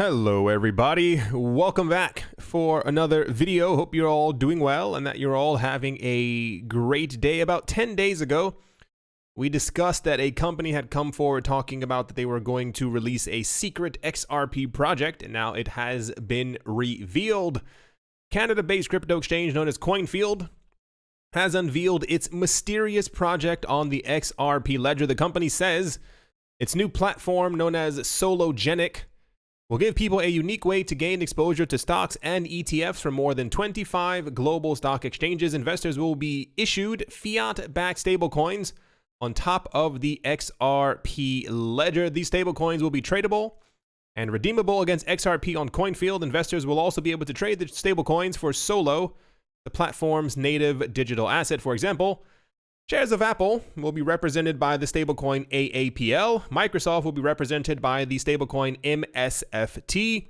Hello everybody, welcome back for another video. Hope you're all doing well and that you're all having a great day. About 10 days ago, we discussed that a company had come forward talking about that they were going to release a secret XRP project, and now it has been revealed. Canada-based crypto exchange known as CoinField has unveiled its mysterious project on the XRP ledger. The company says its new platform, known as Sologenic, will give people a unique way to gain exposure to stocks and ETFs from more than 25 global stock exchanges. Investors will be issued fiat-backed stablecoins on top of the XRP ledger. These stablecoins will be tradable and redeemable against XRP on CoinField. Investors will also be able to trade the stablecoins for Solo, the platform's native digital asset. For example, shares of Apple will be represented by the stablecoin AAPL. Microsoft will be represented by the stablecoin MSFT.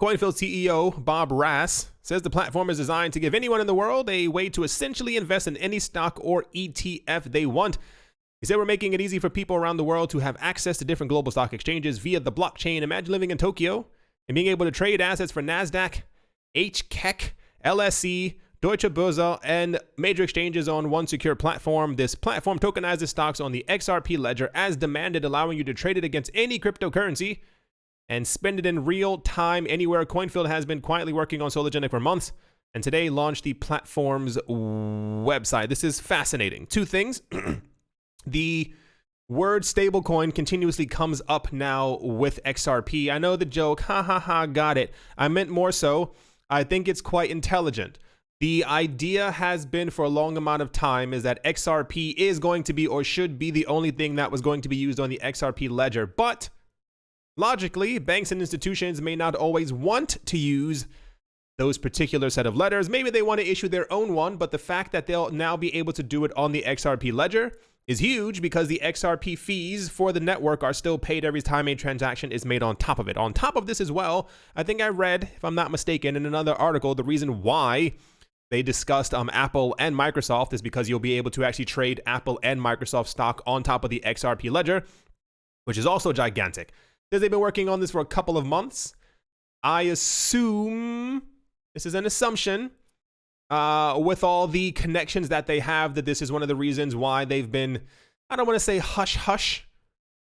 CoinField CEO Bob Rass says the platform is designed to give anyone in the world a way to essentially invest in any stock or ETF they want. He said, "We're making it easy for people around the world to have access to different global stock exchanges via the blockchain. Imagine living in Tokyo and being able to trade assets for NASDAQ, HKEC, LSE, Deutsche Börse, and major exchanges on one secure platform. This platform tokenizes stocks on the XRP ledger as demanded, allowing you to trade it against any cryptocurrency and spend it in real time anywhere." CoinField has been quietly working on Sologenic for months and today launched the platform's website. This is fascinating. Two things. The word stablecoin continuously comes up now with XRP. I know the joke, ha ha ha, got it. I meant more so, I think it's quite intelligent. The idea has been for a long amount of time is that XRP is going to be or should be the only thing that was going to be used on the XRP ledger. But logically, banks and institutions may not always want to use those particular set of letters. Maybe they want to issue their own one, but the fact that they'll now be able to do it on the XRP ledger is huge because the XRP fees for the network are still paid every time a transaction is made on top of it. On top of this as well, I think I read, if I'm not mistaken, in another article, the reason why they discussed Apple and Microsoft is because you'll be able to actually trade Apple and Microsoft stock on top of the XRP ledger, which is also gigantic. Because they've been working on this for a couple of months. I assume, this is an assumption, with all the connections that they have, that this is one of the reasons why they've been, I don't want to say hush-hush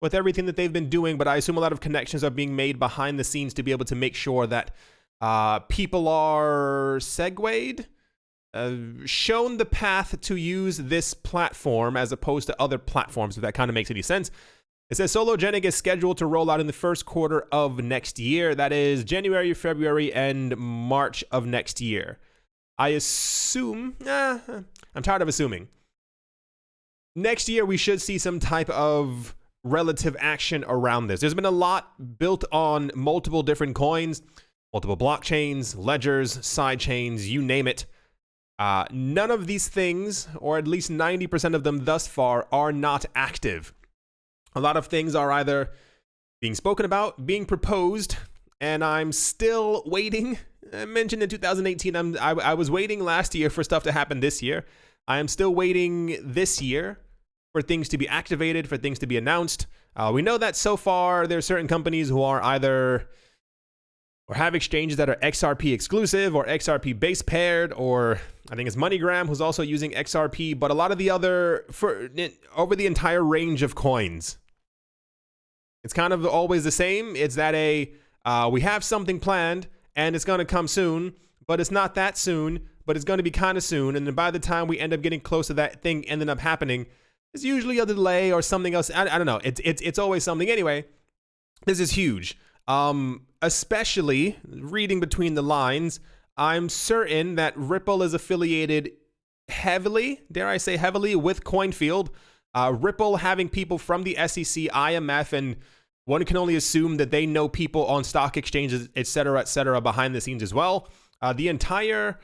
with everything that they've been doing, but I assume a lot of connections are being made behind the scenes to be able to make sure that people are segued, shown the path to use this platform as opposed to other platforms, if that kind of makes any sense. It says Sologenic is scheduled to roll out in the first quarter of next year. That is January, February, and March of next year. I assume, I'm tired of assuming. Next year, we should see some type of relative action around this. There's been a lot built on multiple different coins, multiple blockchains, ledgers, sidechains, you name it. None of these things, or at least 90% of them thus far, are not active. A lot of things are either being spoken about, being proposed, and I'm still waiting. I mentioned in 2018, I was waiting last year for stuff to happen this year. I am still waiting this year for things to be activated, for things to be announced. We know that so far there are certain companies who are either or have exchanges that are XRP exclusive or XRP base paired, or I think it's MoneyGram who's also using XRP, but a lot of the other, over the entire range of coins, it's kind of always the same. It's that we have something planned and it's going to come soon, but it's not that soon, but it's going to be kind of soon. And then by the time we end up getting close to that thing ending up happening, it's usually a delay or something else. I don't know. It's always something. Anyway, this is huge. Especially reading between the lines, I'm certain that Ripple is affiliated heavily, dare I say heavily, with CoinField. Ripple having people from the SEC, IMF, and one can only assume that they know people on stock exchanges, et cetera, behind the scenes as well. The entire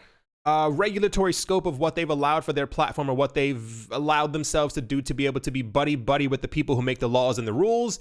regulatory scope of what they've allowed for their platform, or what they've allowed themselves to do to be able to be buddy-buddy with the people who make the laws and the rules,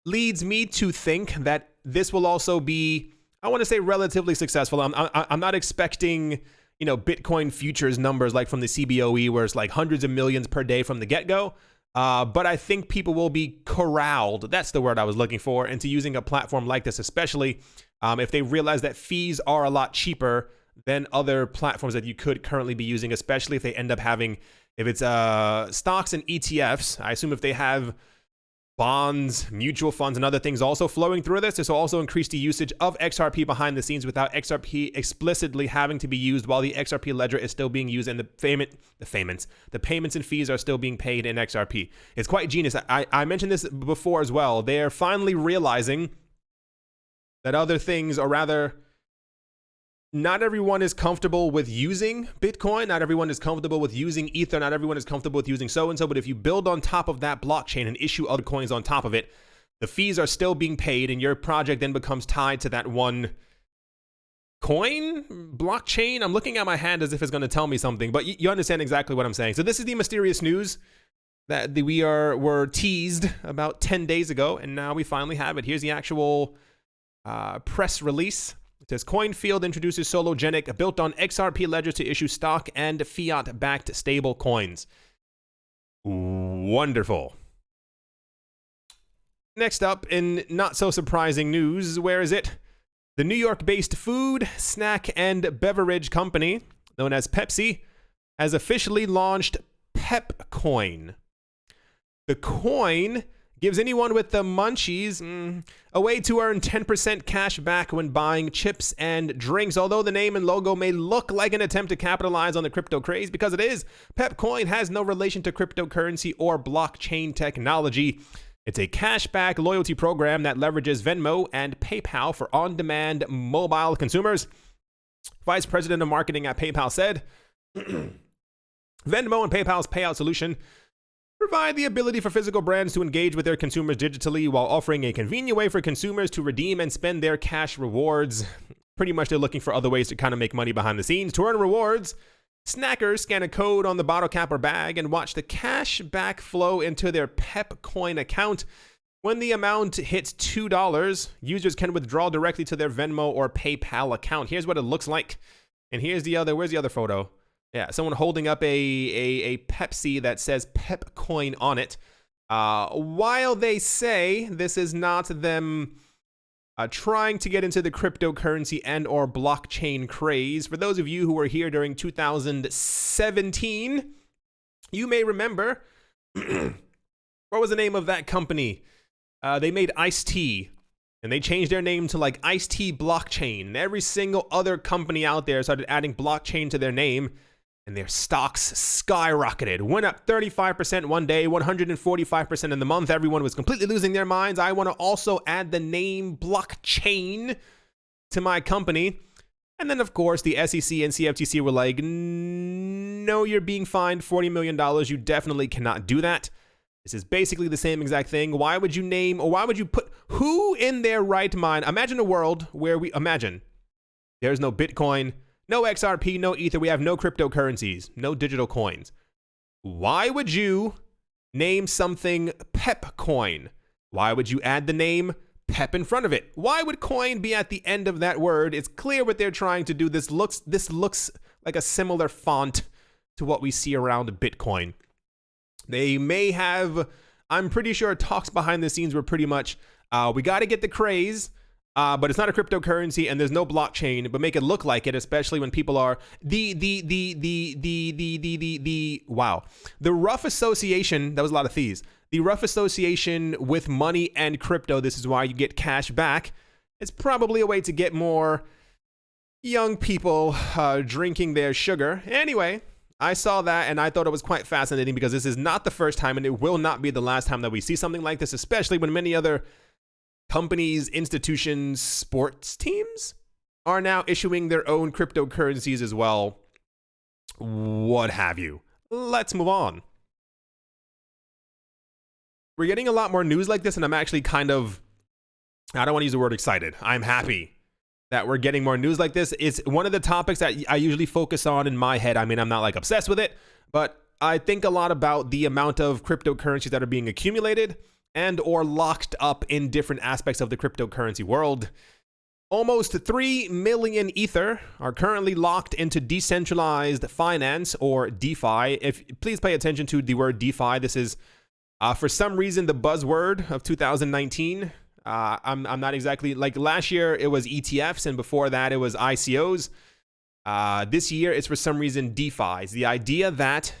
leads me to think that this will also be, I want to say, relatively successful. I'm not expecting, Bitcoin futures numbers like from the CBOE, where it's like hundreds of millions per day from the get-go. But I think people will be corralled, that's the word I was looking for, into using a platform like this, especially if they realize that fees are a lot cheaper than other platforms that you could currently be using, especially if they end up having, if it's stocks and ETFs. I assume if they have bonds, mutual funds, and other things also flowing through this will also increase the usage of XRP behind the scenes without XRP explicitly having to be used, while the XRP ledger is still being used and the payments and fees are still being paid in XRP. It's quite genius. I mentioned this before as well. They're finally realizing that other things, or rather, not everyone is comfortable with using Bitcoin. Not everyone is comfortable with using Ether. Not everyone is comfortable with using so-and-so. But if you build on top of that blockchain and issue other coins on top of it, the fees are still being paid and your project then becomes tied to that one coin blockchain. I'm looking at my hand as if it's going to tell me something, but you understand exactly what I'm saying. So this is the mysterious news that were teased about 10 days ago, and now we finally have it. Here's the actual press release. It says CoinField introduces Sologenic, built on XRP ledger to issue stock and fiat-backed stable coins. Wonderful. Next up, in not so surprising news, where is it? The New York-based food, snack, and beverage company, known as Pepsi, has officially launched PepCoin. The coin gives anyone with the munchies a way to earn 10% cash back when buying chips and drinks. Although the name and logo may look like an attempt to capitalize on the crypto craze, because it is, PepCoin has no relation to cryptocurrency or blockchain technology. It's a cashback loyalty program that leverages Venmo and PayPal for on-demand mobile consumers. Vice President of Marketing at PayPal said, Venmo and PayPal's payout solution provide the ability for physical brands to engage with their consumers digitally while offering a convenient way for consumers to redeem and spend their cash rewards. Pretty much they're looking for other ways to kind of make money behind the scenes. To earn rewards, snackers scan a code on the bottle cap or bag and watch the cash back flow into their PepCoin account. When the amount hits $2, users can withdraw directly to their Venmo or PayPal account. Here's what it looks like. And here's the other, where's the other photo? Yeah, someone holding up a Pepsi that says PepCoin on it. While they say this is not them trying to get into the cryptocurrency and or blockchain craze, for those of you who were here during 2017, you may remember, what was the name of that company? They made iced tea. And they changed their name to like Iced Tea Blockchain. And every single other company out there started adding blockchain to their name. And their stocks skyrocketed. Went up 35% one day, 145% in the month. Everyone was completely losing their minds. I want to also add the name blockchain to my company. And then, of course, the SEC and CFTC were like, no, you're being fined $40 million. You definitely cannot do that. This is basically the same exact thing. Why would you name, or why would you put, who in their right mind? Imagine a world where there's no Bitcoin, no XRP, no Ether. We have no cryptocurrencies, no digital coins. Why would you name something PepCoin? Why would you add the name Pep in front of it? Why would coin be at the end of that word? It's clear what they're trying to do. This looks like a similar font to what we see around Bitcoin. They may have, I'm pretty sure talks behind the scenes were pretty much, we got to get the craze, but it's not a cryptocurrency and there's no blockchain, but make it look like it, especially when people are wow. The rough association, that was a lot of thieves. The rough association with money and crypto, this is why you get cash back. It's probably a way to get more young people drinking their sugar. Anyway, I saw that and I thought it was quite fascinating because this is not the first time and it will not be the last time that we see something like this, especially when many other companies, institutions, sports teams are now issuing their own cryptocurrencies as well. What have you. Let's move on. We're getting a lot more news like this and I'm actually kind of, I don't want to use the word excited. I'm happy that we're getting more news like this. It's one of the topics that I usually focus on in my head. I mean, I'm not like obsessed with it, but I think a lot about the amount of cryptocurrencies that are being accumulated and or locked up in different aspects of the cryptocurrency world. Almost 3 million Ether are currently locked into decentralized finance or DeFi. Please pay attention to the word DeFi. This is For some reason, the buzzword of 2019, I'm not exactly, like last year it was ETFs, and before that it was ICOs. This year it's for some reason DeFis. The idea that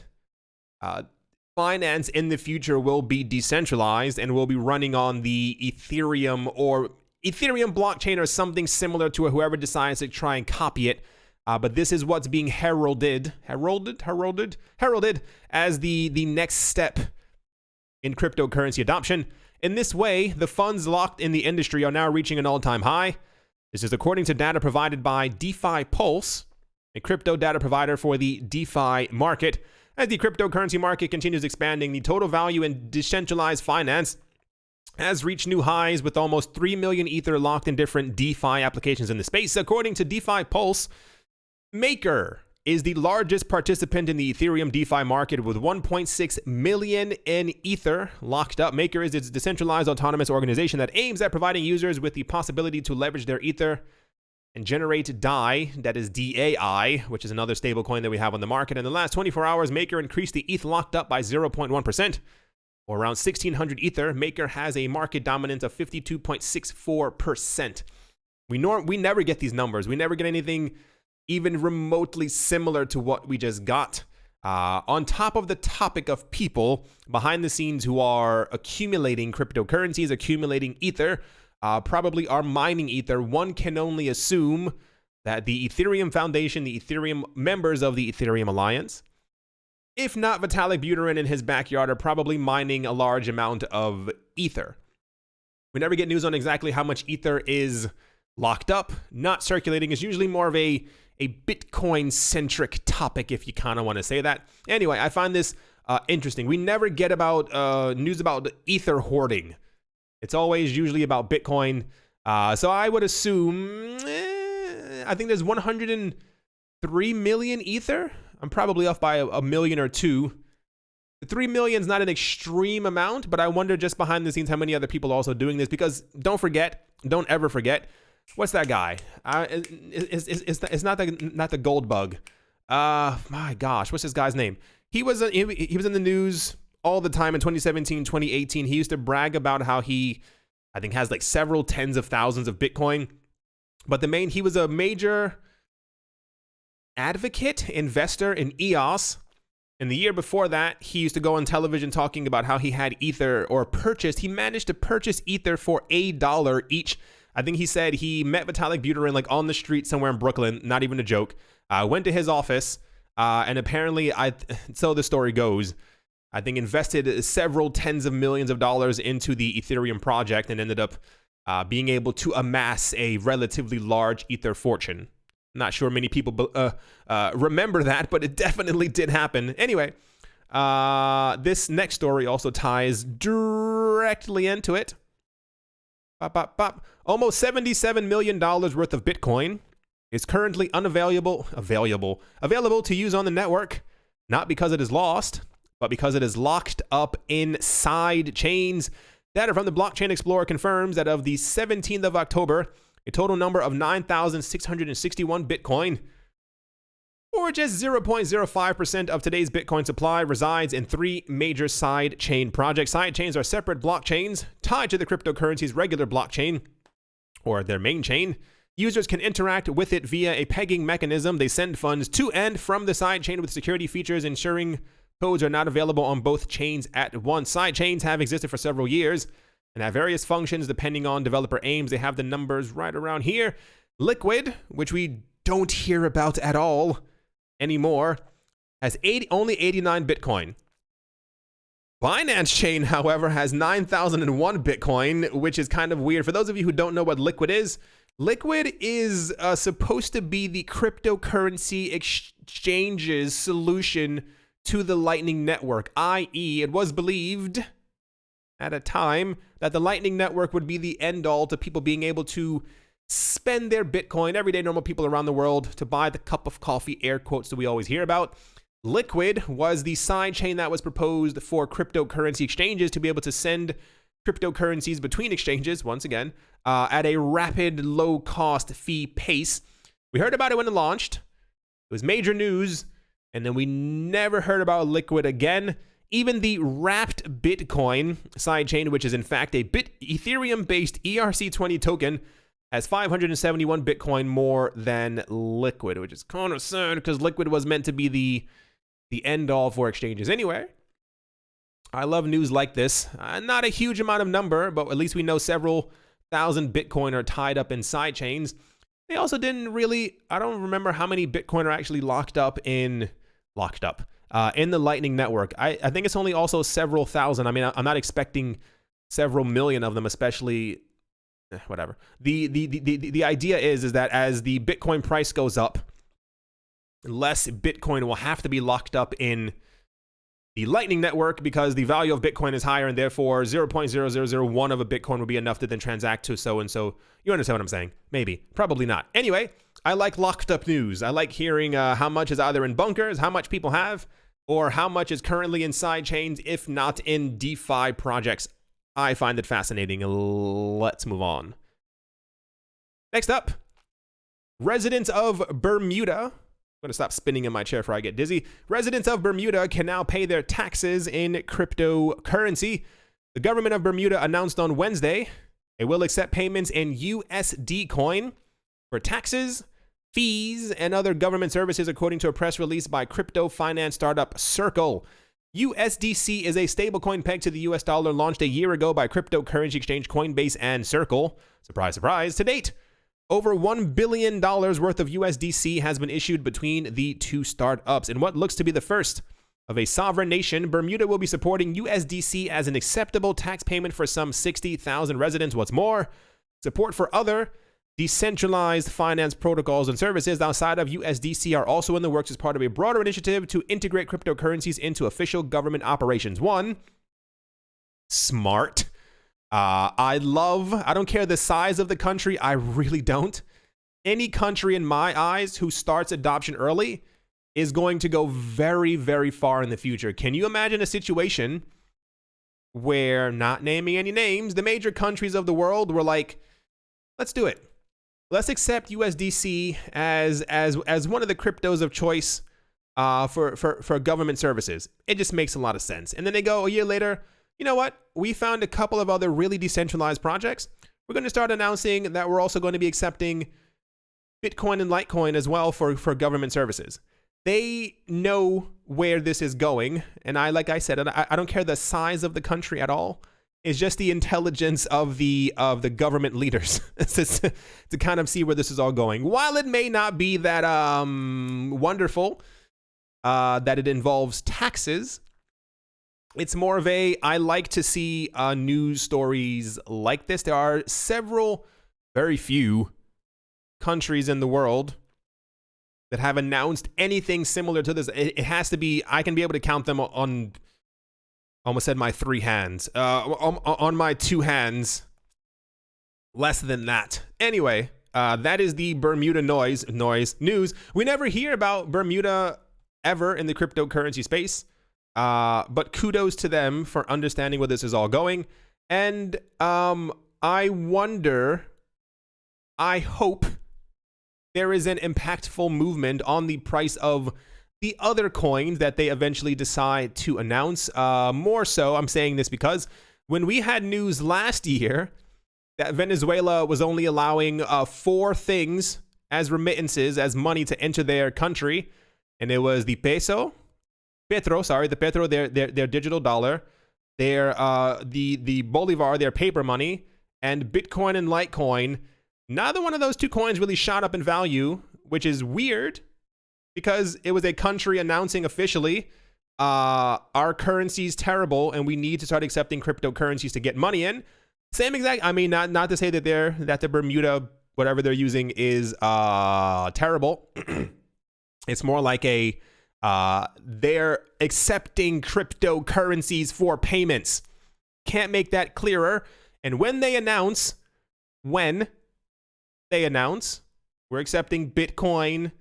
finance in the future will be decentralized and will be running on the Ethereum blockchain or something similar to it, whoever decides to try and copy it. But this is what's being heralded as the next step in cryptocurrency adoption. In this way, the funds locked in the industry are now reaching an all-time high. This is according to data provided by DeFi Pulse, a crypto data provider for the DeFi market. As the cryptocurrency market continues expanding, the total value in decentralized finance has reached new highs, with almost 3 million Ether locked in different DeFi applications in the space. According to DeFi Pulse, Maker is the largest participant in the Ethereum DeFi market with 1.6 million in Ether locked up. Maker is its decentralized autonomous organization that aims at providing users with the possibility to leverage their Ether and generate DAI, that is DAI, which is another stablecoin that we have on the market. In the last 24 hours, Maker increased the ETH locked up by 0.1%, or around 1,600 Ether. Maker has a market dominance of 52.64%. We never get these numbers. We never get anything even remotely similar to what we just got. On top of the topic of people behind the scenes who are accumulating cryptocurrencies, accumulating Ether, probably are mining Ether, one can only assume that the Ethereum Foundation, the Ethereum members of the Ethereum Alliance, if not Vitalik Buterin in his backyard, are probably mining a large amount of Ether. We never get news on exactly how much Ether is locked up, not circulating. Is usually more of a Bitcoin-centric topic, if you kind of want to say that. Anyway, I find this interesting. We never get about news about Ether hoarding. It's always usually about Bitcoin. So I would assume, I think there's 103 million Ether. I'm probably off by a million or two. 3 million is not an extreme amount, but I wonder just behind the scenes how many other people are also doing this, because don't ever forget, what's that guy? It's not the gold bug. My gosh, what's this guy's name? He was in the news all the time in 2017, 2018. He used to brag about how he, I think, has like several tens of thousands of Bitcoin. But he was a major advocate, investor in EOS. And the year before that, he used to go on television talking about how he had Ether, or he managed to purchase Ether for $1 each. I think he said he met Vitalik Buterin like on the street somewhere in Brooklyn, not even a joke, went to his office, and apparently, so the story goes, I think invested several tens of millions of dollars into the Ethereum project and ended up being able to amass a relatively large Ether fortune. Not sure many people remember that, but it definitely did happen. Anyway, this next story also ties directly into it. Almost $77 million worth of Bitcoin is currently available to use on the network, not because it is lost, but because it is locked up in side chains. Data from the Blockchain Explorer confirms that of the 17th of October, a total number of 9,661 Bitcoin, or just 0.05% of today's Bitcoin supply, resides in 3 major side chain projects. Side chains are separate blockchains tied to the cryptocurrency's regular blockchain, or their main chain. Users can interact with it via a pegging mechanism. They send funds to and from the side chain with security features, ensuring codes are not available on both chains at once. Side chains have existed for several years and have various functions depending on developer aims. They have the numbers right around here. Liquid, which we don't hear about at all anymore, has only 89 Bitcoin. Binance Chain, however, has 9,001 Bitcoin, which is kind of weird. For those of you who don't know what Liquid is supposed to be the cryptocurrency exchange's solution to the Lightning Network, i.e., it was believed at a time that the Lightning Network would be the end-all to people being able to spend their Bitcoin, everyday normal people around the world, to buy the cup of coffee, air quotes, that we always hear about. Liquid was the side chain that was proposed for cryptocurrency exchanges to be able to send cryptocurrencies between exchanges, once again, at a rapid, low-cost fee pace. We heard about it when it launched. It was major news, and then we never heard about Liquid again. Even the wrapped Bitcoin sidechain, which is in fact a Ethereum-based ERC20 token, has 571 Bitcoin more than Liquid, which is kind of sad because Liquid was meant to be the end-all for exchanges anyway. I love news like this. Not a huge amount of number, but at least we know several thousand Bitcoin are tied up in sidechains. They also didn't really, I don't remember how many Bitcoin are actually locked up in the Lightning Network. I think it's only also several thousand. I mean, I'm not expecting several million of them, especially, whatever. The idea is that as the Bitcoin price goes up, less Bitcoin will have to be locked up in the Lightning Network because the value of Bitcoin is higher, and therefore 0.0001 of a Bitcoin will be enough to then transact to so and so. You understand what I'm saying? Maybe. Probably not. Anyway, I like locked up news. I like hearing how much is either in bunkers, how much people have, or how much is currently in side chains, if not in DeFi projects. I find it fascinating. Let's move on. Next up, residents of Bermuda. I'm going to stop spinning in my chair before I get dizzy. Residents of Bermuda can now pay their taxes in cryptocurrency. The government of Bermuda announced on Wednesday it will accept payments in USD coin for taxes, fees, and other government services, according to a press release by crypto finance startup Circle. USDC is a stablecoin pegged to the US dollar launched a year ago by cryptocurrency exchange Coinbase and Circle. Surprise, surprise. To date, over $1 billion worth of USDC has been issued between the two startups. In what looks to be the first of a sovereign nation, Bermuda will be supporting USDC as an acceptable tax payment for some 60,000 residents. What's more, support for other decentralized finance protocols and services outside of USDC are also in the works as part of a broader initiative to integrate cryptocurrencies into official government operations. One, smart. I don't care the size of the country, I really don't. Any country in my eyes who starts adoption early is going to go very, very far in the future. Can you imagine a situation where, not naming any names, the major countries of the world were like, let's do it. Let's accept USDC as one of the cryptos of choice for government services. It just makes a lot of sense. And then they go a year later, you know what? We found a couple of other really decentralized projects. We're going to start announcing that we're also going to be accepting Bitcoin and Litecoin as well for government services. They know where this is going. And like I said, I don't care the size of the country at all. It's just the intelligence of the government leaders to kind of see where this is all going. While it may not be that wonderful that it involves taxes, it's more of I like to see news stories like this. There are very few countries in the world that have announced anything similar to this. It has to be, I can be able to count them on, almost said my 3 hands, on my 2 hands, less than that. Anyway, that is the Bermuda news. We never hear about Bermuda ever in the cryptocurrency space. But kudos to them for understanding where this is all going. And I hope there is an impactful movement on the price of the other coins that they eventually decide to announce. More so, I'm saying this because when we had news last year that Venezuela was only allowing 4 things as remittances, as money to enter their country, and it was the petro, their digital dollar, the Bolivar, their paper money, and Bitcoin and Litecoin. Neither one of those 2 coins really shot up in value, which is weird because it was a country announcing officially our currency's terrible and we need to start accepting cryptocurrencies to get money in. Same exact, I mean, not to say that the Bermuda, whatever they're using is terrible. It's more like they're accepting cryptocurrencies for payments. Can't make that clearer. And when they announce we're accepting Bitcoin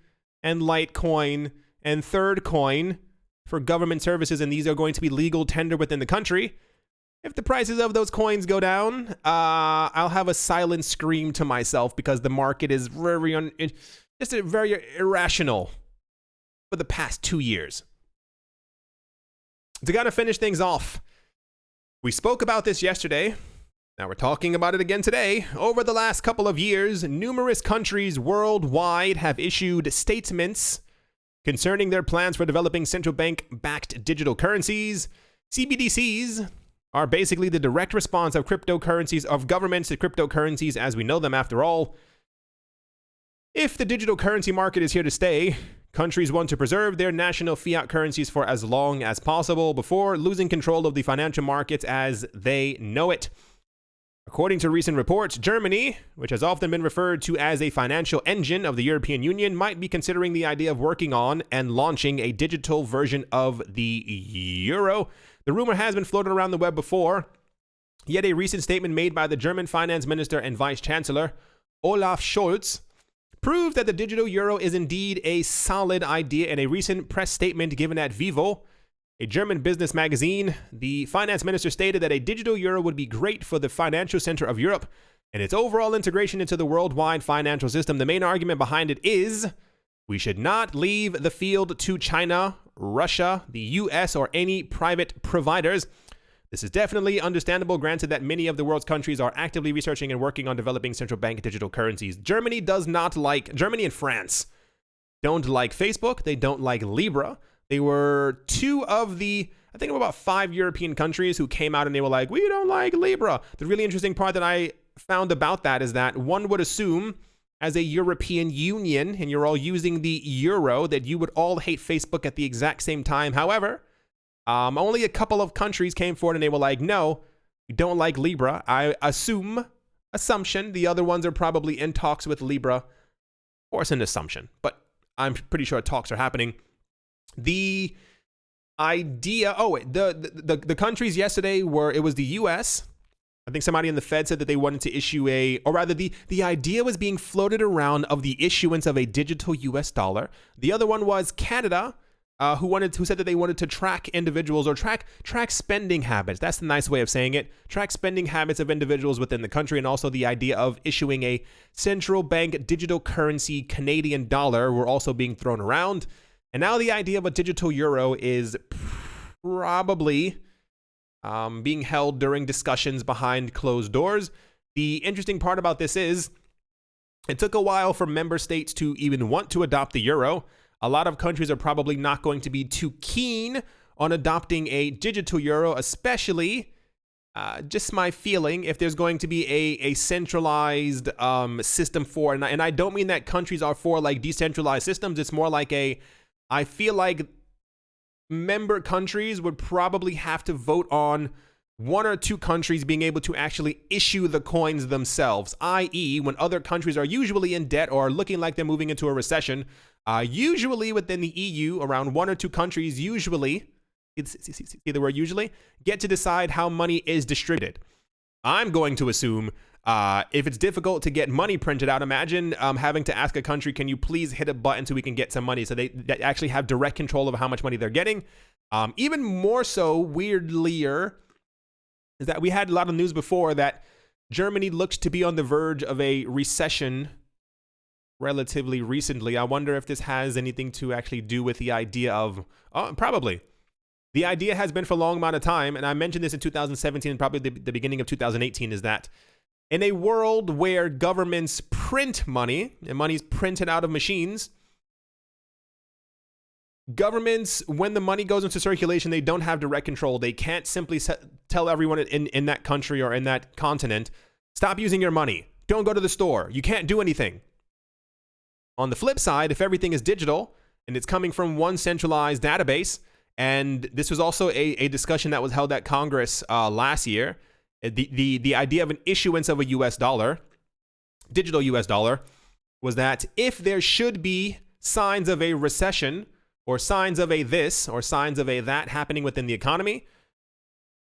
and Litecoin and third coin for government services, and these are going to be legal tender within the country, if the prices of those coins go down, I'll have a silent scream to myself because the market is very irrational for the past 2 years. To kind of finish things off, we spoke about this yesterday. Now we're talking about it again today. Over the last couple of years, numerous countries worldwide have issued statements concerning their plans for developing central bank-backed digital currencies. CBDCs are basically the direct response of cryptocurrencies, of governments to cryptocurrencies as we know them after all. If the digital currency market is here to stay, countries want to preserve their national fiat currencies for as long as possible before losing control of the financial markets as they know it. According to recent reports, Germany, which has often been referred to as a financial engine of the European Union, might be considering the idea of working on and launching a digital version of the euro. The rumor has been floated around the web before, yet a recent statement made by the German finance minister and vice chancellor, Olaf Scholz, proved that the digital euro is indeed a solid idea. In a recent press statement given at Vivo, a German business magazine, the finance minister stated that a digital euro would be great for the financial center of Europe and its overall integration into the worldwide financial system. The main argument behind it is we should not leave the field to China, Russia, the US, or any private providers. This is definitely understandable, granted that many of the world's countries are actively researching and working on developing central bank digital currencies. Germany and France don't like Facebook. They don't like Libra. They were two of the, I think about 5 European countries who came out and they were like, we don't like Libra. The really interesting part that I found about that is that one would assume as a European Union, and you're all using the euro, that you would all hate Facebook at the exact same time. However, only a couple of countries came forward and they were like, no, we don't like Libra. I assumption, the other ones are probably in talks with Libra. Or it's an assumption, but I'm pretty sure talks are happening. The idea, the countries yesterday were, it was the US. I think somebody in the Fed said that they wanted to issue the idea was being floated around of the issuance of a digital US dollar. The other one was Canada, who said that they wanted to track individuals or track spending habits. That's the nice way of saying it. Track spending habits of individuals within the country, and also the idea of issuing a central bank digital currency Canadian dollar were also being thrown around. And now the idea of a digital euro is probably being held during discussions behind closed doors. The interesting part about this is it took a while for member states to even want to adopt the euro. A lot of countries are probably not going to be too keen on adopting a digital euro, especially, just my feeling, if there's going to be a centralized system for, and I don't mean that countries are for like decentralized systems. It's more like I feel like member countries would probably have to vote on 1 or 2 countries being able to actually issue the coins themselves, i.e. when other countries are usually in debt or looking like they're moving into a recession, usually within the EU, around 1 or 2 countries usually, it's the word usually, get to decide how money is distributed. I'm going to assume if it's difficult to get money printed out, imagine having to ask a country, can you please hit a button so we can get some money, so they actually have direct control of how much money they're getting. Even more so, weirdlier, is that we had a lot of news before that Germany looks to be on the verge of a recession relatively recently. I wonder if this has anything to actually do with the idea of, probably. The idea has been for a long amount of time, and I mentioned this in 2017 and probably the beginning of 2018, is that in a world where governments print money, and money's printed out of machines, governments, when the money goes into circulation, they don't have direct control. They can't simply tell everyone in that country or in that continent, stop using your money. Don't go to the store. You can't do anything. On the flip side, if everything is digital and it's coming from one centralized database, and this was also a discussion that was held at Congress last year, the idea of an issuance of a US dollar, digital US dollar, was that if there should be signs of a recession or signs of a this or signs of a that happening within the economy,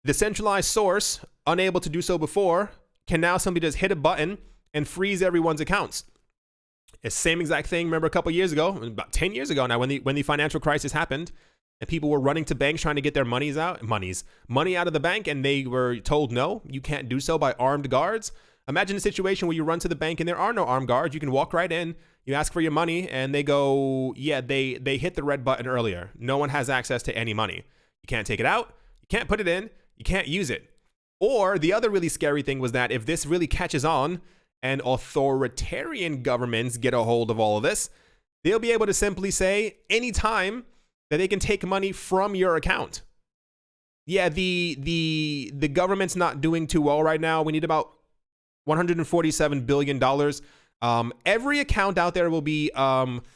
the centralized source, unable to do so before, can now simply just hit a button and freeze everyone's accounts. It's the same exact thing. Remember a couple years ago, about 10 years ago now, when the financial crisis happened, and people were running to banks trying to get their money out of the bank, and they were told, no, you can't do so by armed guards. Imagine a situation where you run to the bank and there are no armed guards. You can walk right in, you ask for your money, and they go, yeah, they hit the red button earlier. No one has access to any money. You can't take it out. You can't put it in. You can't use it. Or the other really scary thing was that if this really catches on and authoritarian governments get a hold of all of this, they'll be able to simply say anytime that they can take money from your account. Yeah, the government's not doing too well right now. We need about $147 billion. Every account out there will be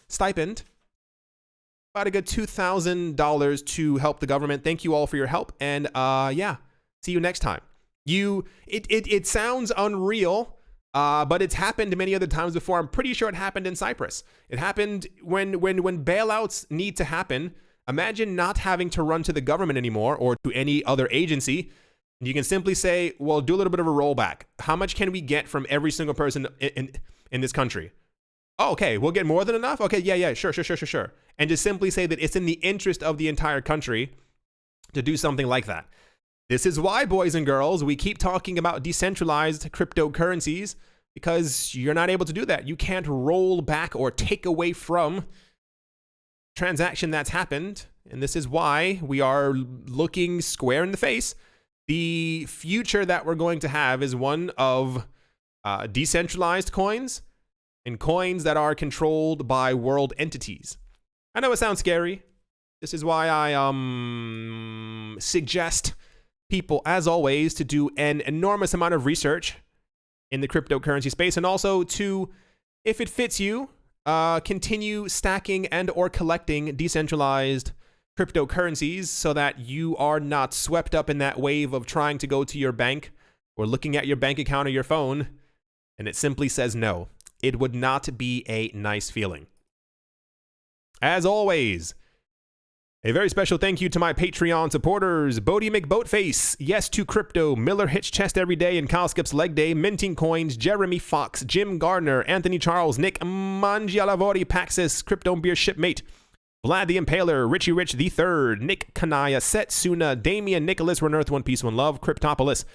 stipend. About a good $2,000 to help the government. Thank you all for your help. And yeah, see you next time. It sounds unreal, but it's happened many other times before. I'm pretty sure it happened in Cyprus. It happened when bailouts need to happen. Imagine not having to run to the government anymore or to any other agency. You can simply say, well, do a little bit of a rollback. How much can we get from every single person in this country? Oh, okay, we'll get more than enough? Okay, yeah, sure. And just simply say that it's in the interest of the entire country to do something like that. This is why, boys and girls, we keep talking about decentralized cryptocurrencies, because you're not able to do that. You can't roll back or take away from transaction that's happened. And this is why we are looking square in the face. The future that we're going to have is one of decentralized coins and coins that are controlled by world entities. I know it sounds scary. This is why I suggest people, as always, to do an enormous amount of research in the cryptocurrency space, and also to, if it fits you, continue stacking and or collecting decentralized cryptocurrencies so that you are not swept up in that wave of trying to go to your bank or looking at your bank account or your phone and it simply says no. It would not be a nice feeling. As always, a very special thank you to my Patreon supporters: Bodie McBoatface, Yes to Crypto, Miller Hitch Chest Every Day, and Kyle Skips Leg Day, Minting Coins, Jeremy Fox, Jim Gardner, Anthony Charles, Nick Mangialavori, Paxis, Crypto Beer Shipmate, Vlad the Impaler, Richie Rich the Third, Nick Kanaya, Setsuna, Damian Nicholas, One Earth, One Piece, One Love, Cryptopolis,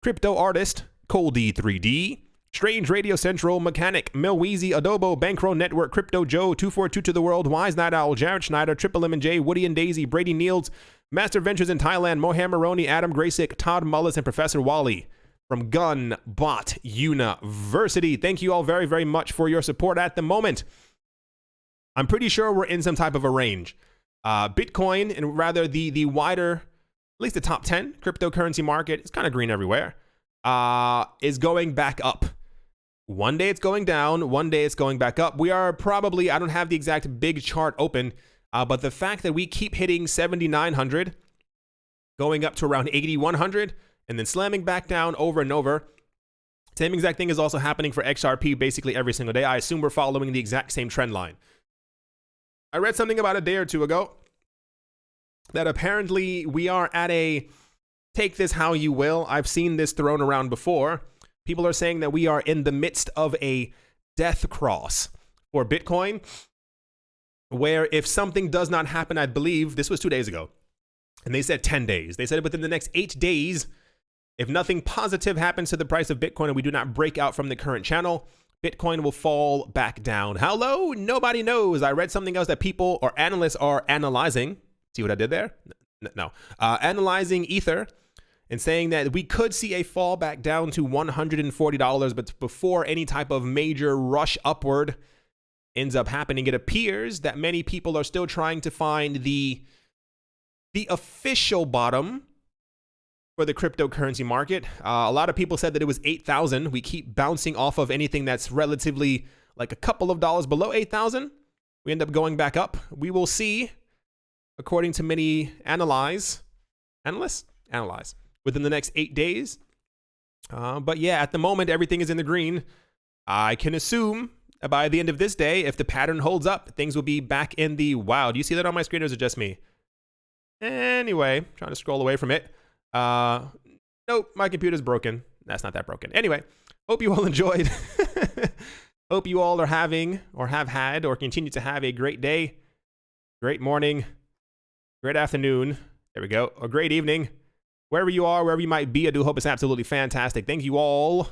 Crypto Artist, Coldy 3D, Strange Radio Central, Mechanic, Milweezy, Adobo, Bankroll Network, Crypto Joe, 242 to the World, Wise Night Owl, Jared Schneider, Triple M and J, Woody and Daisy, Brady Niels, Master Ventures in Thailand, Mohan Maroney, Adam Graysick, Todd Mullis, and Professor Wally from Gunbot University. Thank you all very, very much for your support at the moment. I'm pretty sure we're in some type of a range. Bitcoin, and rather the wider, at least the top 10 cryptocurrency market, it's kind of green everywhere, is going back up. One day it's going down, one day it's going back up. We are probably, I don't have the exact big chart open, but the fact that we keep hitting 7,900, going up to around 8,100, and then slamming back down over and over. Same exact thing is also happening for XRP basically every single day. I assume we're following the exact same trend line. I read something about a day or two ago that apparently we are at a, take this how you will, I've seen this thrown around before. People are saying that we are in the midst of a death cross for Bitcoin, where if something does not happen, I believe this was 2 days ago, and they said 10 days. They said within the next 8 days, if nothing positive happens to the price of Bitcoin and we do not break out from the current channel, Bitcoin will fall back down. How low? Nobody knows. I read something else that people or analysts are analyzing. See what I did there? No. Analyzing Ether and saying that we could see a fall back down to $140, but before any type of major rush upward ends up happening, it appears that many people are still trying to find the official bottom for the cryptocurrency market. A lot of people said that it was 8,000. We keep bouncing off of anything that's relatively like a couple of dollars below 8,000. We end up going back up. We will see, according to many analysts, within the next 8 days. But yeah, at the moment, everything is in the green. I can assume by the end of this day, if the pattern holds up, things will be back in the, wow, do you see that on my screen or is it just me? Anyway, trying to scroll away from it. Nope, my computer's broken. That's not that broken. Anyway, hope you all enjoyed. Hope you all are having or have had or continue to have a great day, great morning, great afternoon. There we go. A great evening. Wherever you are, wherever you might be, I do hope it's absolutely fantastic. Thank you all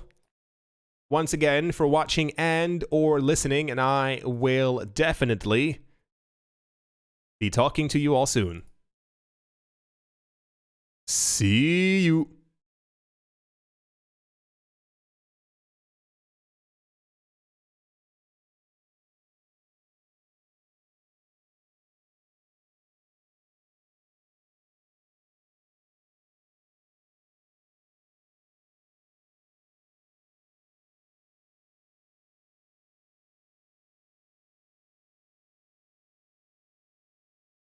once again for watching and or listening, and I will definitely be talking to you all soon. See you.